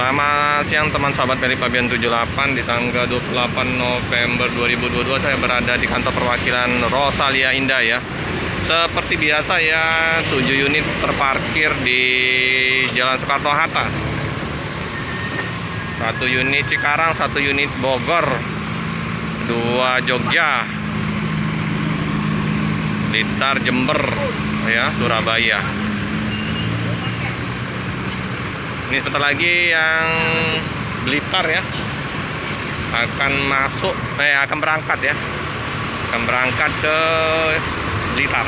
Selamat siang teman sahabat Meli Fabian 78. Di tanggal 28 November 2022 saya berada di kantor perwakilan Rosalia Indah ya. Seperti biasa ya, 7 unit terparkir di Jalan Soekarno-Hatta. 1 unit Cikarang, 1 unit Bogor, 2 Jogja, Blitar, Jember ya, Surabaya. Ini sebentar lagi yang Blitar ya akan masuk, akan berangkat ya, akan berangkat ke Blitar.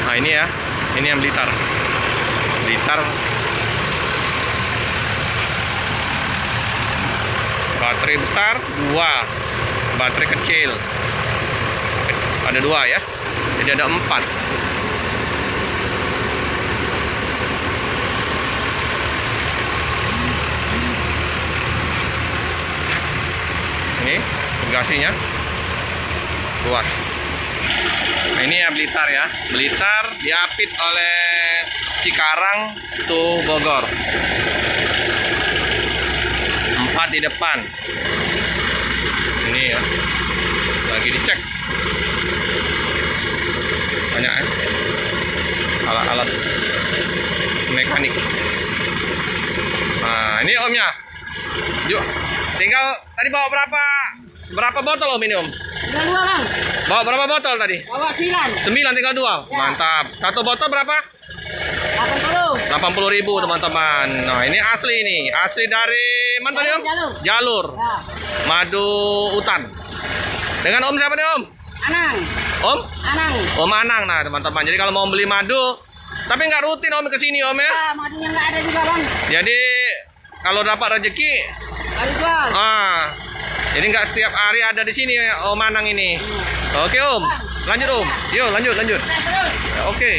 Nah ini ya, ini yang Blitar. Blitar baterai besar 2, baterai kecil ada 2 ya, jadi ada 4. Ini bagasinya luas. Nah ini ya Blitar ya, Blitar diapit oleh Cikarang to Bogor. 4 di depan. Ini ya, lagi dicek. Banyak ya, alat-alat mekanik. Nah ini omnya. Yuk, tinggal tadi bawa berapa botol om ini om? Tinggal 2 bang. Bawa berapa botol tadi? Bawa 9. 9, tinggal 2. Ya. Mantap. Satu botol berapa? 80. 80.000 teman-teman. Nah ini asli nih, asli dari mana tadi om? Jalur. Ya. Madu Hutan. Dengan om siapa nih om? Anang. Om? Anang. Om Anang. Nah teman-teman, jadi kalau mau beli madu, tapi nggak rutin om kesini om ya. Ah, madunya nggak ada juga bang. Jadi kalau dapat rezeki, Baru jual. jadi nggak setiap hari ada di sini om Anang ini. Oke om, lanjut om. Yuk lanjut. Terus. Ya, oke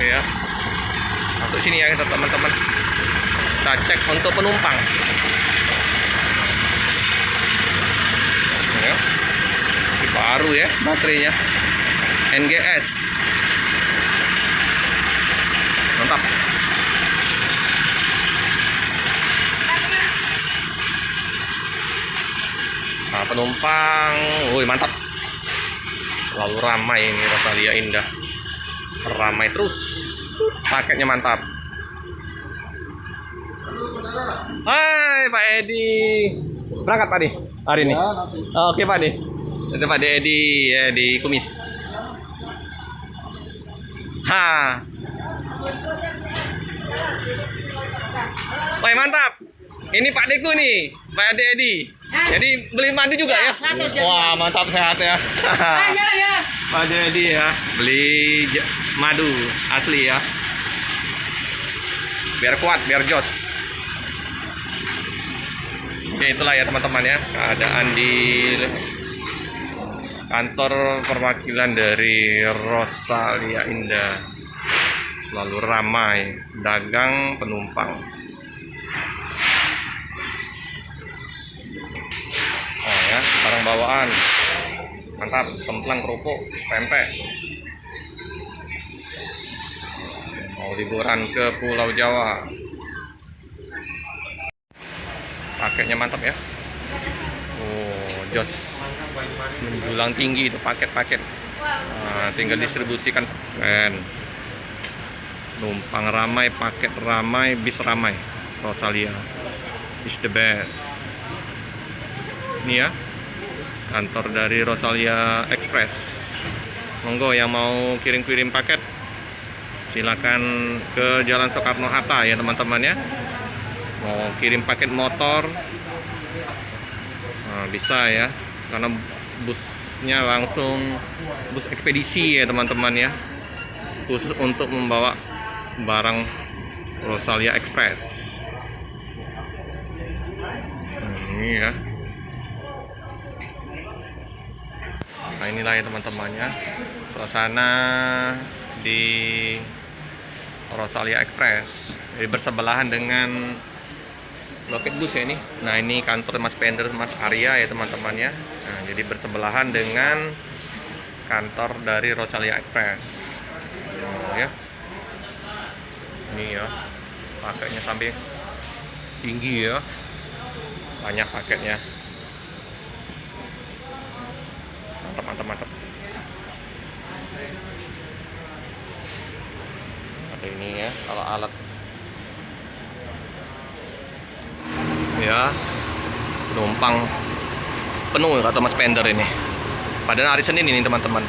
ya. Masuk sini ya teman-teman. Kita cek untuk penumpang. Ya. Ini baru ya baterainya. NGS. Mantap. Nah, penumpang, woi mantap. Lalu ramai ini Rosalia Indah. Ramai terus. Paketnya mantap. Hai Pak Edi. Berangkat Pak Edi hari ini? Oke Pak Edi. Itu Pak Edi ya di Kumis. Ha. Woi mantap. Ini Pak Deku nih, Pak Edi. Jadi beli madu juga ya? 100 Wah mantap, sehat ya. Jalan ya. Pak Edi ya, beli madu asli ya. Biar kuat, biar jos. Oke, itulah ya teman-teman ya, keadaan di kantor perwakilan dari Rosalia Indah. Selalu ramai, dagang, penumpang. Oh ya, barang bawaan. Mantap, templang, kerupuk, pempek. Mau liburan ke Pulau Jawa. Paketnya mantap ya. Oh, jos. Menjulang tinggi itu paket-paket. Nah, tinggal distribusikan. Keren. Numpang ramai, paket ramai, bis ramai. Rosalia is the best. Ini ya, kantor dari Rosalia Express. Monggo yang mau kirim-kirim paket, silakan ke Jalan Soekarno-Hatta ya teman-teman ya. Mau kirim paket motor, nah, bisa ya, karena busnya langsung bus ekspedisi ya teman-teman ya, khusus untuk membawa barang Rosalia Express. Ini ya. Nah inilah ya teman-temannya, suasana di Rosalia Express. Jadi bersebelahan dengan loket bus ya ini. Nah ini kantor Mas Pender, Mas Arya ya teman-teman ya. Nah, jadi bersebelahan dengan kantor dari Rosalia Express. Ya. Ini ya. Paketnya sampai tinggi ya. Banyak paketnya. Mantap. Ada ini ya, kalau alat ya, penumpang penuh kata Mas Pender ini. Padahal hari Senin ini teman-teman.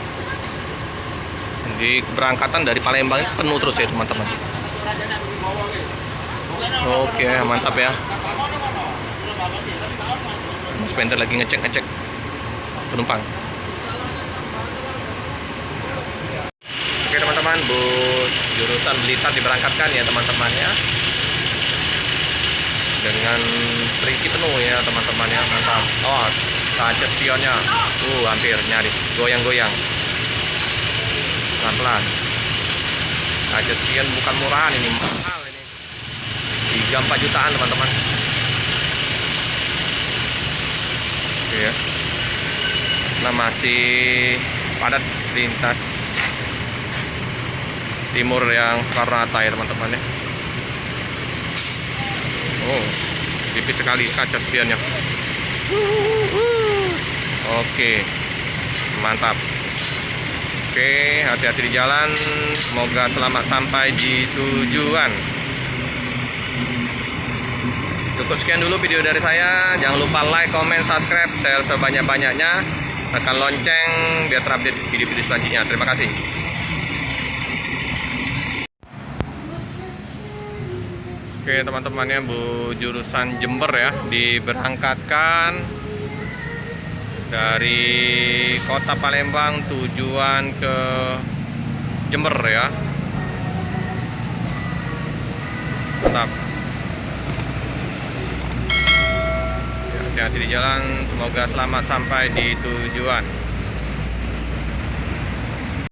Di keberangkatan dari Palembang penuh terus ya teman-teman. Oke, mantap ya. Mas Pender lagi ngecek penumpang. Oke teman-teman, bus jurusan Blitar diberangkatkan ya teman-teman ya. Dengan terisi penuh ya teman-teman ya, mantap. Oh, kaca spionnya hampir nyaris goyang-goyang. Pelan-pelan. Kaca spion bukan murahan, ini mahal ini. 3-4 jutaan teman-teman. Oke ya. Nah, masih padat lintas timur yang Soekarno-Hatta ya teman-teman ya. Oh, tipis sekali kaca spionnya. Oke, mantap. Oke, hati-hati di jalan. Semoga selamat sampai di tujuan. Cukup sekian dulu video dari saya. Jangan lupa like, comment, subscribe, share sebanyak-banyaknya. Tekan lonceng biar terupdate video-video selanjutnya. Terima kasih. Oke teman-teman ya, bu jurusan Jember ya, diberangkatkan dari kota Palembang tujuan ke Jember ya. Mantap. Hati-hati di jalan, semoga selamat sampai di tujuan.